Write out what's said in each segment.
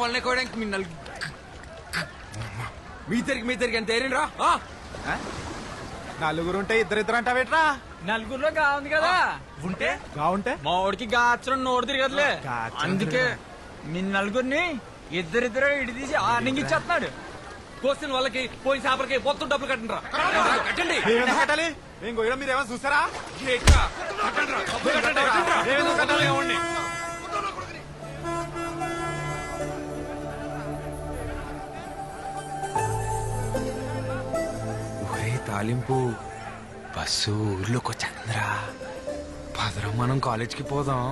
వాళ్ళని కోయడానికి మీ తిరిగి ఎంత ఏరినరా? నలుగురుంటే ఇద్దరిద్దరు అంటావేట్రా? నలుగురులో గా ఉంది కదా. ఉంటే గావుంటే మా వాడికి గాచరం నోడు తిరగదులే. అందుకే మీ నలుగురిని ఇద్దరిద్దరు ఇడి తీసి ఆర్నింగ్ ఇచ్చేస్తున్నాడు. కోసిన వాళ్ళకి పోయిన చేపలకి మొత్తం డబ్బులు కట్టండి. కట్టండి. కట్టాలి. మేము గోయడం మీరు ఏమైనా చూస్తారా? తాలింపు బస్సు ఊర్లోకి వచ్చేంద్రా. పదరం మనం కాలేజ్కి పోదాం.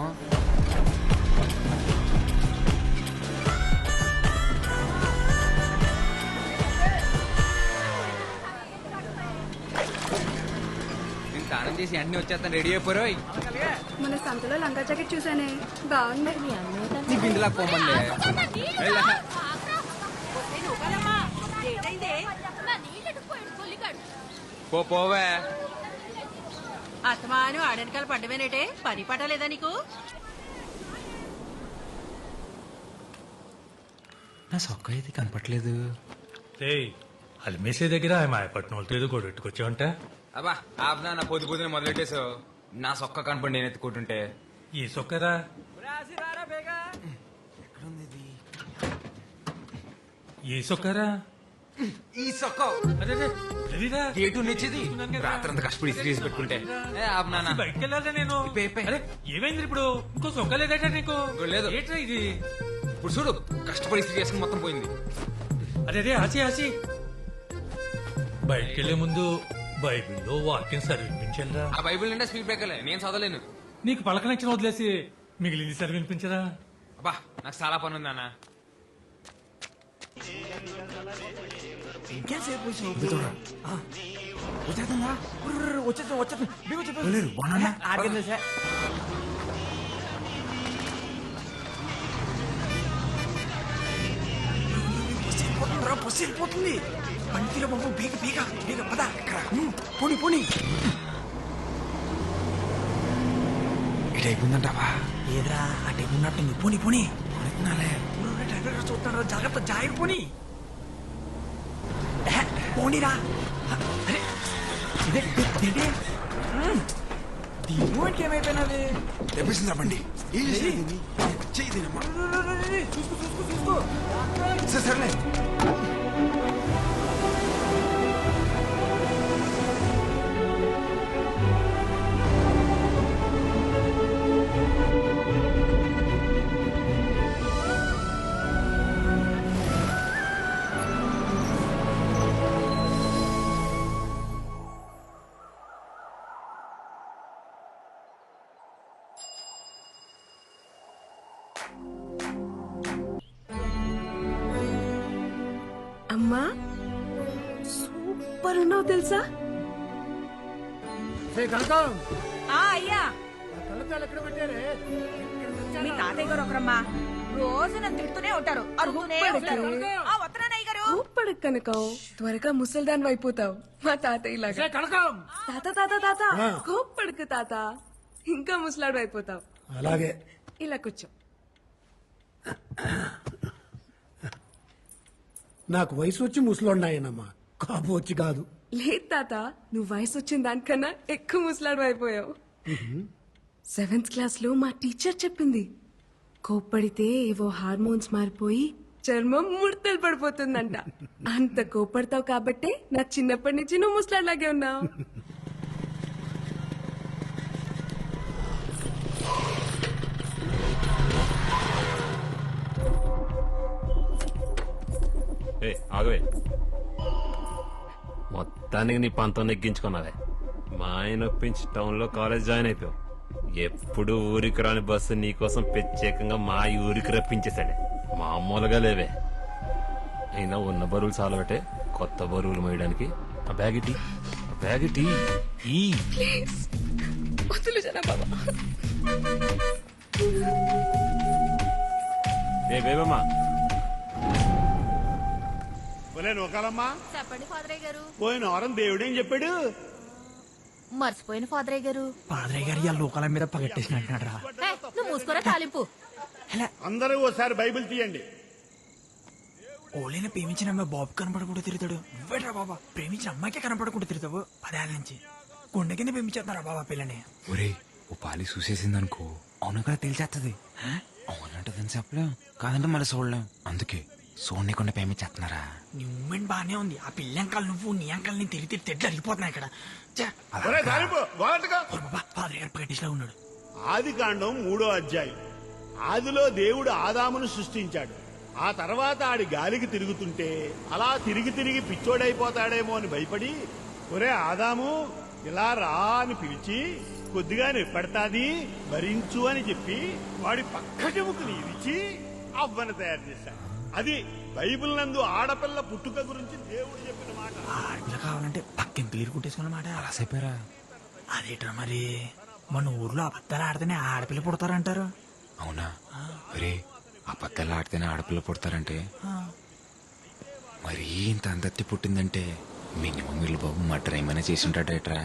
నేను స్నానం చేసి అన్ని వచ్చేస్తాను. రెడీ అయిపోయి మన సంతలో లంగా జాకెట్ చూసానే, బాగుంది. నీ బిందులా పోమంది. పోవే. అత్తమాను ఆడనకాల పడ్డమేనేటే, పని పట్టలేదా నీకు? నా సొక్క అయితే కనపట్లేదు. అల్మేసే దగ్గర మాయపట్నం వాళ్ళతో ఏదో కూడా పెట్టుకొచ్చావంట. అబ్బా ఆబ్నా, నా పొద్దున మొదలెట్టేసావు. నా సొక్క కనపడి నేను ఎత్తుకుంటుంటే. ఈ సొక్కరా ఈ సొక్కరా ఈ సొక్క అదే గేటు నచ్చేది. రాత్రంతా కష్టపడి తీసి పెట్టుకుంటే బయటకు వెళ్ళాలా నేను? అరే ఏమైంది ఇప్పుడు? ఇంకో సొక్క లేదట నీకు? లేదు. ఏంట్రా ఇది? ఇప్పుడు చూడు, కష్టపడి ఇస్త్రీ చేసుకుని మొత్తం పోయింది. అదే ఆచి బయటకెళ్లే ముందు బైబిల్లో వాక్యం చదివించాలరా. ఆ బైబిల్ నిండా స్పీడ్ బ్రేకర్లే, నేను చదవలేను. నీకు పలక నచ్చిన వదిలేసి మిగిలింది చదివినిపించరా? అబ్బా నాకు చాలా పని ఉంది అన్న. వెళ్ళిపోతుంది. పంటిలో బాబు బీగ బీగ బీగ పద. పోనీ పోనీ. ఇటైపోయిందంటావా? ఏదరా ఆ టైపు ఉన్నట్టుంది. పోనీ పోనీ. డ్రైవర్ చూస్తాడు, జాగ్రత్త జాగ్రత్త. పోనీ పోనీరా. దీనికి ఏమైపోయినది? తెప్పిస్తుందా బండి? సరేలే. అమ్మా సూపర్ ఉన్నావు తెలుసా? అయ్యా మీ తాతయ్య గారు ఒకరమ్మా రోజు నన్ను తిడుతూనే ఉంటారు. ఊపడకు కనకం, త్వరగా ముసల్దాన్ అయిపోతావు మా తాతయ్య లాగా. తాత తాత తాత కోప్పడకు తాత, ఇంకా ముసలాడు అయిపోతావు. అలాగే ఇలా కూర్చో. నాకు వయసు వచ్చి ముసలోన్నాయనమ్మా, కాపు వచ్చి కాదు. లేదు తాత, నువ్వు వయసు వచ్చిన దానికన్నా ఎక్కువ ముసలాడు అయిపోయావు. 7th క్లాస్ లో మా టీచర్ చెప్పింది, కోప్పడితే ఏవో హార్మోన్స్ మారిపోయి చర్మం ముడతలు పడిపోతుందంట. అంత కోప్పడతావు కాబట్టే నా చిన్నప్పటి నుంచి నువ్వు ముసలాడ్లాగే ఉన్నావు. ఆగవే, మొత్తానికి నీ పంతం నెగ్గించుకున్నావే. మా ఆయన ఒప్పించి టౌన్ లో కాలేజ్ జాయిన్ అయిపోయావు. ఎప్పుడు ఊరికి రాని బస్సు నీకోసం ప్రత్యేకంగా మా ఊరికి రప్పించేశాడే. మామూలుగా లేవే. అయినా ఉన్న బరువులు చాలా బట్టే కొత్త బరువులు మోయడానికి. ఆ బ్యాగ్ ఇటీ, ఆ బ్యాగ్ ఇటీ. ఏ బేబమ్మా, చెప్పండి ఫాదరయ్య గారు. పోయిన వారం దేవుడేం చెప్పాడు? మర్చిపోయిన ఫాదరయ్య గారు. ఫాదరయ్య గారు ఇవాళ లోకాల మీద పగట్టేసినట్టున్నాడు రా. నువ్వు మూసుకోరా తాలింపు. అందరూ ఓసారి బైబిల్ తీయండి. ఓలైనా ప్రేమించిన అమ్మాయి బాబు కనపడకుండా తిరుగుతాడు. నువ్వేట్రా బాబా ప్రేమించిన అమ్మాయికే కనపడకుండా తిరుగుతావు. 10 ఏళ్ళ నుంచి గుండె కింద ప్రేమించేస్తున్నారా బాబా పిల్లని? ఒరే ఓ పాలి చూసేసింది అనుకో అవును కదా తేల్చేస్తుంది. అవునంటదని చెప్పలేం కాదంటే మళ్ళీ చూడలేం. అందుకే చూడకుండా పేమెంట్ చేస్తున్నారా? నీ మూమెంట్ బానే ఉంది. ఆ పిల్ల అంకాలు నువ్వు నీ అంకాలు నేను తిరిగి తెడ్లు అరిగిపోతున్నాయి ఇక్కడ. బాబా ఫాదర్ గారు ప్రకటిస్లా ఉన్నాడు. ఆది కాండం 3వ అధ్యాయం. ఆదిలో దేవుడు ఆదామును సృష్టించాడు. ఆ తర్వాత ఆడి గాలికి తిరుగుతుంటే అలా తిరిగి తిరిగి పిచ్చోడైపోతాడేమో అని భయపడి ఒరే ఆదాము ఇలా రా అని పిలిచి కొద్దిగా నిప్పడతాది భరించు అని చెప్పి వాడి పక్క చెముకుని ఇరిచి అవ్వను తయారు చేశాడు. అది బైబిల్ నందు ఆడపిల్ల పుట్టుక గురించి దేవుడు చెప్పిన మాట. ఆడపిల్ల కావాలంటే పక్కన క్లియర్ కుట్టేసుకోవాలన్నమాట. అలా చెప్పారా? అదేట్రా మరి మన ఊర్లో అబద్ధాలు ఆడితేనే ఆడపిల్ల పుడతారంటారు. అవునా? ఒరే అబద్ధాలు ఆడితేనే ఆడపిల్ల పుడతారంటే మరి ఇంత అందత్తి పుట్టిందంటే మినిమం వీళ్ళు బాబు మటర్ ఏమైనా చేసి ఉంటాడేట్రా?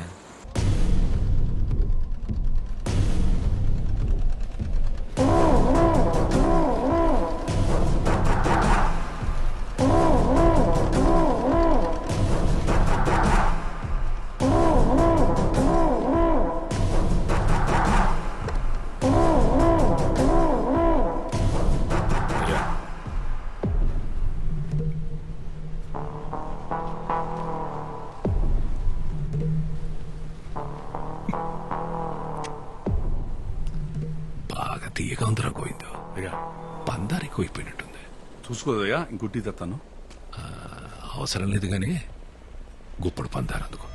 బాగా తీయగా ఉందిరా గోవిందో. పందారు ఎక్కువైపోయినట్టుంది. చూసుకోదయ్యా ఇంకుట్టి తెస్తాను. అవసరం లేదు గాని గుప్పుడు పందారు అందుకో.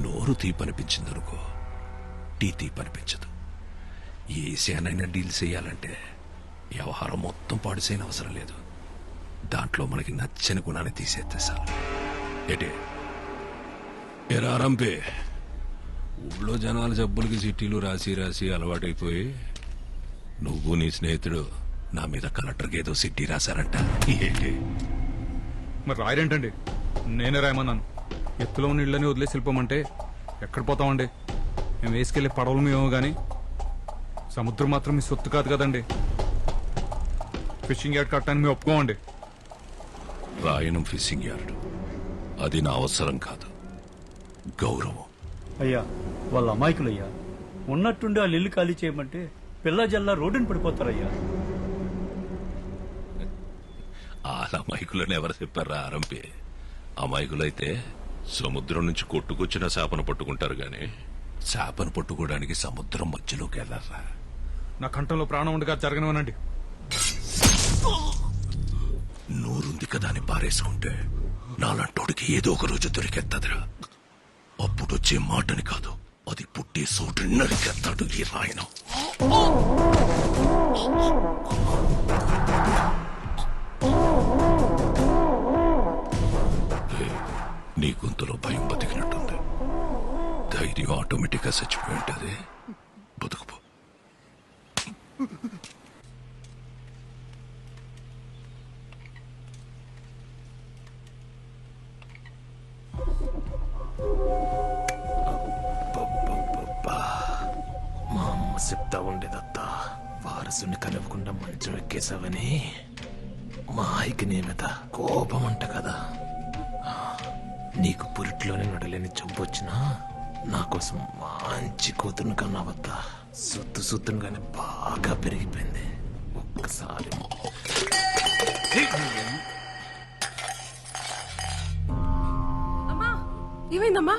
నోరు తీపనిపించిందనుకో టీ తీపనిపించదు. ఏ ఏసియానైనా డీల్ చేయాలంటే వ్యవహారం మొత్తం పాడుసేన అవసరం లేదు. దాంట్లో మనకి నచ్చని గుణాన్ని తీసేస్తే చాలు. ఏటే ఎరారంపే ఊళ్ళో జనాల జబ్బులకి చిట్టీలు రాసి రాసి అలవాటైపోయి నువ్వు నీ స్నేహితుడు నా మీద కలెక్టర్కి ఏదో సిట్టి రాశారంట. ఏంటి మరి రాయరేంటండి? నేనే రాయమన్నాను. ఎత్తులో ఉన్న ఇళ్ళని వదిలేసి వెళ్ళిపోమంటే ఎక్కడ పోతామండి? మేము వేసుకెళ్లే పడవలు మేమో గాని సముద్రం మాత్రం మీ సొత్తు కాదు కదండి. ఫిషింగ్ యార్డ్ కట్టడానికి మేము ఒప్పుకోమండి. రాయనం ఫిషింగ్ యార్డ్ అది నా అవసరం కాదు, గౌరవం. అయ్యా వాళ్ళ అమాయకులయ్యా. ఉన్నట్టుండి వాళ్ళు ఇల్లు ఖాళీ చేయమంటే పిల్ల జల్లా రోడ్డుని పడిపోతారయ్యా. వాళ్ళ అమాయకులని ఎవరు చెప్పారా ఆరంపే? అమాయకులైతే సముద్రం నుంచి కొట్టుకొచ్చిన చేపను పట్టుకుంటారు గాని చేపను పట్టుకోవడానికి సముద్రం మధ్యలోకి వెళ్ళారా? నా కంఠంలో ప్రాణం ఉండగా జరగనివనండి. నోరుంది కదా అని పారేసుకుంటే నాలంటోడికి ఏదో ఒక రోజు దొరికెత్తదిరా. అప్పుడొచ్చే మాటని కాదు, అది పుట్టే చోటు నరికెత్తాడు ఈ రాయనం. నీ గొంతులో భయం బతికినట్టుంది. ధైర్యం ఆటోమేటిక్ గా చచ్చిపోయి ఉంటుంది. బతుకుపో. మా అమ్మ చెప్తా ఉండేదత్తా, వారసుని కలవకుండా మంచం ఎక్కేసావని. మా ఆయికి నీ మీద కోపం అంట కదా. నీకు పురిట్లోనే నడలేని జబ్బొచ్చినా నా కోసం మంచి కూతురుని కన్నావద్దా. సుత్తుగానే బాగా పెరిగిపోయింది. ఒక్కసారి అమ్మా ఏమైందమ్మా?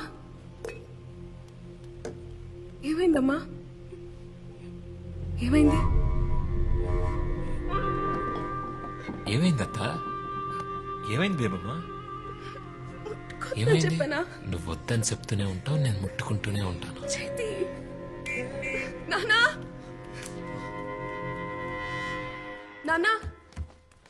ఏమైందమ్మా? ఏమైంది? ఏమైందత్తా? ఏమైంది బేబమ్మా? చెప్పనా? నువ్వు వద్దని చెప్తూనే ఉంటావు, నేను ముట్టుకుంటూనే ఉంటాను. చేతి నానా నానా